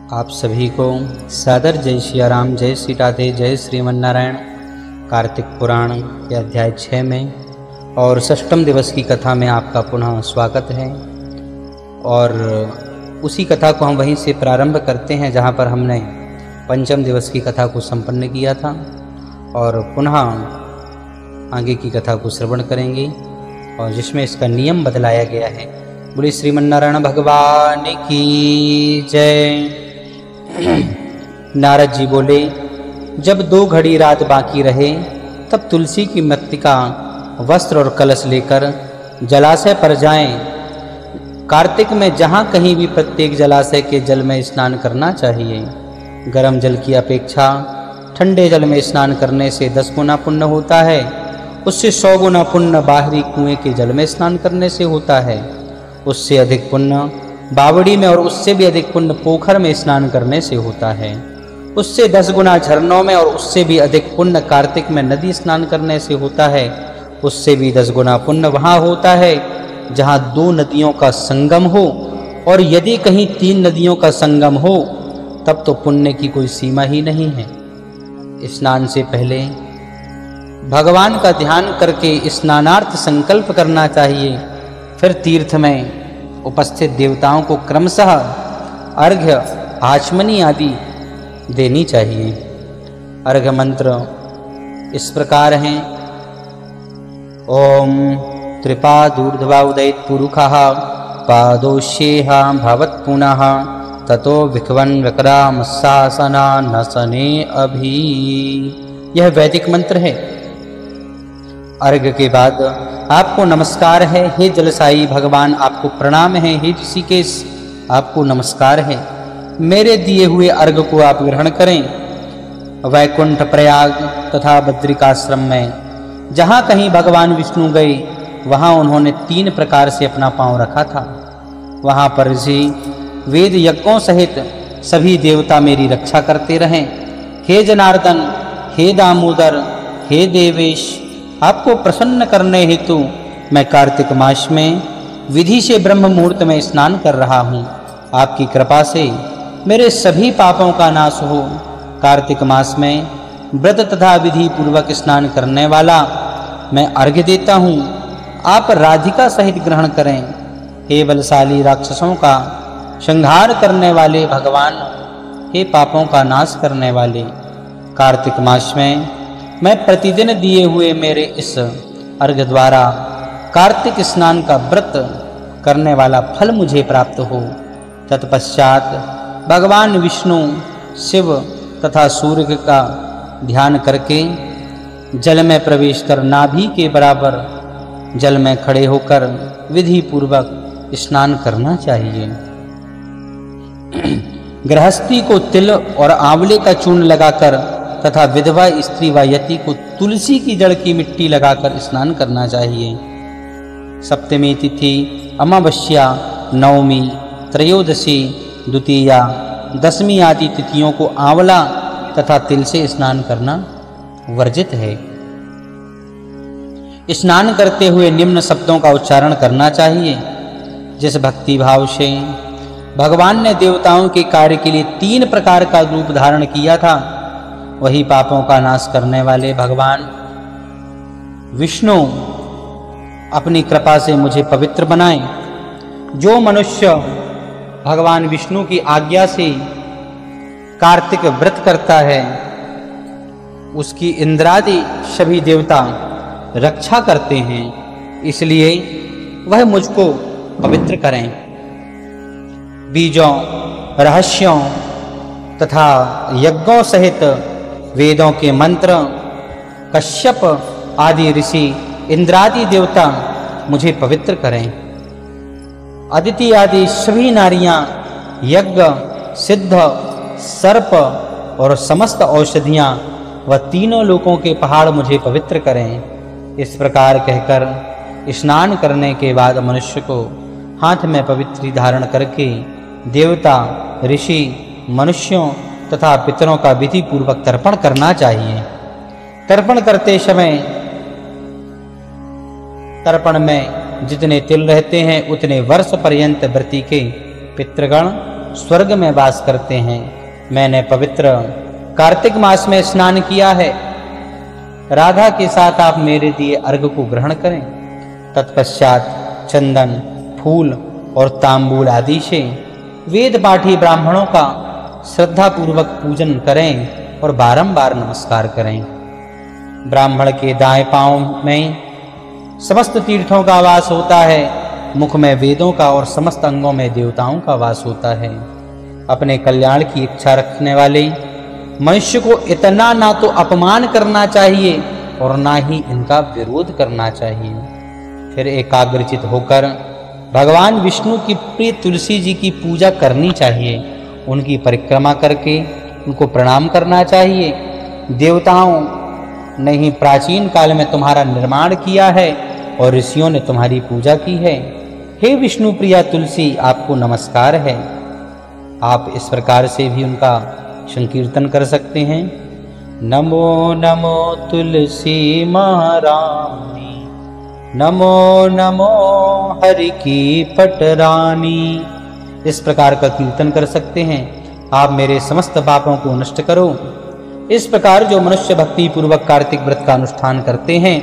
आप सभी को सादर जय श्री राम, जय श्री राधे, जय श्रीमन्नारायण। कार्तिक पुराण के अध्याय 6 में और षष्ठम दिवस की कथा में आपका पुनः स्वागत है। और उसी कथा को हम वहीं से प्रारंभ करते हैं जहाँ पर हमने पंचम दिवस की कथा को संपन्न किया था और पुनः आगे की कथा को श्रवण करेंगे और जिसमें इसका नियम बदलाया गया है। बोले श्रीमन्नारायण भगवान की जय। नारद जी बोले, जब 2 घड़ी रात बाकी रहे तब तुलसी की मृत्तिका, वस्त्र और कलश लेकर जलाशय पर जाएं। कार्तिक में जहाँ कहीं भी प्रत्येक जलाशय के जल में स्नान करना चाहिए। गर्म जल की अपेक्षा ठंडे जल में स्नान करने से 10 गुना पुण्य होता है। उससे 100 गुना पुण्य बाहरी कुएं के जल में स्नान करने से होता है। उससे अधिक पुण्य बावड़ी में और उससे भी अधिक पुण्य पोखर में स्नान करने से होता है। उससे 10 गुना झरनों में और उससे भी अधिक पुण्य कार्तिक में नदी स्नान करने से होता है। उससे भी 10 गुना पुण्य वहाँ होता है जहाँ 2 नदियों का संगम हो, और यदि कहीं 3 नदियों का संगम हो तब तो पुण्य की कोई सीमा ही नहीं है। स्नान से पहले भगवान का ध्यान करके स्नानार्थ संकल्प करना चाहिए। फिर तीर्थ में उपस्थित देवताओं को क्रमशः अर्घ्य, आचमनी आदि देनी चाहिए। अर्घ्य मंत्र इस प्रकार हैं। ओम त्रिपादूर्ध्वा उदयित पुरुषः पादोष्येह भवत् पुनः ततो विख्वन् विक्रामशासना नसने अभी। यह वैदिक मंत्र है। अर्घ्य के बाद आपको नमस्कार है, हे जलसाई भगवान आपको प्रणाम है, हे ऋषिकेश आपको नमस्कार है। मेरे दिए हुए अर्घ्य को आप ग्रहण करें। वैकुंठ, प्रयाग तथा बद्रिकाश्रम में जहाँ कहीं भगवान विष्णु गए वहाँ उन्होंने 3 प्रकार से अपना पांव रखा था। वहाँ पर ऋषि वेद यज्ञों सहित सभी देवता मेरी रक्षा करते रहें। हे जनार्दन, हे दामोदर, हे देवेश, आपको प्रसन्न करने हेतु मैं कार्तिक मास में विधि से ब्रह्म मुहूर्त में स्नान कर रहा हूँ। आपकी कृपा से मेरे सभी पापों का नाश हो। कार्तिक मास में व्रत तथा विधि पूर्वक स्नान करने वाला मैं अर्घ्य देता हूँ। आप राधिका सहित ग्रहण करें। हे बलशाली राक्षसों का संहार करने वाले भगवान, हे पापों का नाश करने वाले, कार्तिक मास में मैं प्रतिदिन दिए हुए मेरे इस अर्घ्य द्वारा कार्तिक स्नान का व्रत करने वाला फल मुझे प्राप्त हो। तत्पश्चात भगवान विष्णु, शिव तथा सूर्य का ध्यान करके जल में प्रवेश कर नाभि के बराबर जल में खड़े होकर विधि पूर्वक स्नान करना चाहिए। गृहस्थी को तिल और आंवले का चूर्ण लगाकर तथा विधवा स्त्री व यति को तुलसी की जड़ की मिट्टी लगाकर स्नान करना चाहिए। सप्तमी तिथि, अमावस्या, नवमी, त्रयोदशी, द्वितीया, दशमी आदि तिथियों को आंवला तथा तिल से स्नान करना वर्जित है। स्नान करते हुए निम्न शब्दों का उच्चारण करना चाहिए। जिस भक्ति भाव से भगवान ने देवताओं के कार्य के लिए 3 प्रकार का रूप धारण किया था, वही पापों का नाश करने वाले भगवान विष्णु अपनी कृपा से मुझे पवित्र बनाएं। जो मनुष्य भगवान विष्णु की आज्ञा से कार्तिक व्रत करता है उसकी इंद्रादि सभी देवता रक्षा करते हैं, इसलिए वह मुझको पवित्र करें। बीजों, रहस्यों तथा यज्ञों सहित वेदों के मंत्र, कश्यप आदि ऋषि, इंद्रादि देवता मुझे पवित्र करें। अदिति आदि सभी नारियां, यज्ञ, सिद्ध, सर्प और समस्त औषधियां व तीनों लोकों के पहाड़ मुझे पवित्र करें। इस प्रकार कहकर स्नान करने के बाद मनुष्य को हाथ में पवित्री धारण करके देवता, ऋषि, मनुष्यों तथा पितरों का विधि पूर्वक तर्पण करना चाहिए। तर्पण करते समय तर्पण में जितने तिल रहते हैं उतने वर्ष पर्यंत व्रती के पितृगण स्वर्ग में वास करते हैं। मैंने पवित्र कार्तिक मास में स्नान किया है। राधा के साथ आप मेरे दिए अर्घ को ग्रहण करें। तत्पश्चात चंदन, फूल और तांबूल आदि से वेद पाठी ब्राह्मणों का श्रद्धा पूर्वक पूजन करें और बारंबार नमस्कार करें। ब्राह्मण के दाएं पांव में समस्त तीर्थों का वास होता है। मुख में वेदों का और समस्त अंगों में देवताओं का वास होता है। अपने कल्याण की इच्छा रखने वाले मनुष्य को इतना ना तो अपमान करना चाहिए और ना ही इनका विरोध करना चाहिए। फिर एकाग्रचित होकर भगवान विष्णु की प्रिय तुलसी जी की पूजा करनी चाहिए। उनकी परिक्रमा करके उनको प्रणाम करना चाहिए। देवताओं ने ही प्राचीन काल में तुम्हारा निर्माण किया है और ऋषियों ने तुम्हारी पूजा की है। हे विष्णु प्रिया तुलसी, आपको नमस्कार है। आप इस प्रकार से भी उनका संकीर्तन कर सकते हैं। नमो नमो तुलसी महारानी, नमो नमो हरि की पटरानी, इस प्रकार का कीर्तन कर सकते हैं। आप मेरे समस्त पापों को नष्ट करो। इस प्रकार जो मनुष्य भक्ति पूर्वक कार्तिक व्रत का अनुष्ठान करते हैं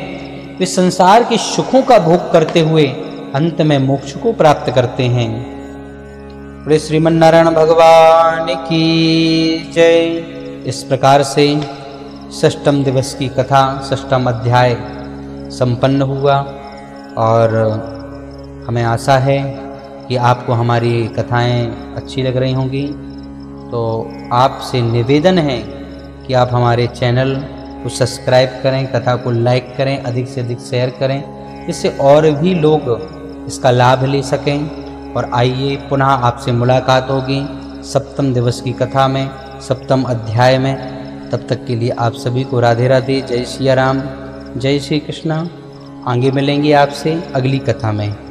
वे संसार के सुखों का भोग करते हुए अंत में मोक्ष को प्राप्त करते हैं। बोले श्रीमन नारायण भगवान की जय। इस प्रकार से षष्ठम दिवस की कथा, षष्ठम अध्याय संपन्न हुआ और हमें आशा है कि आपको हमारी कथाएं अच्छी लग रही होंगी। तो आपसे निवेदन है कि आप हमारे चैनल को सब्सक्राइब करें, कथा को लाइक करें, अधिक से अधिक शेयर करें, इससे और भी लोग इसका लाभ ले सकें। और आइए पुनः आपसे मुलाकात होगी सप्तम दिवस की कथा में, सप्तम अध्याय में। तब तक के लिए आप सभी को राधे राधे, जय सिया राम, जय श्री कृष्णा। आगे मिलेंगे आपसे अगली कथा में।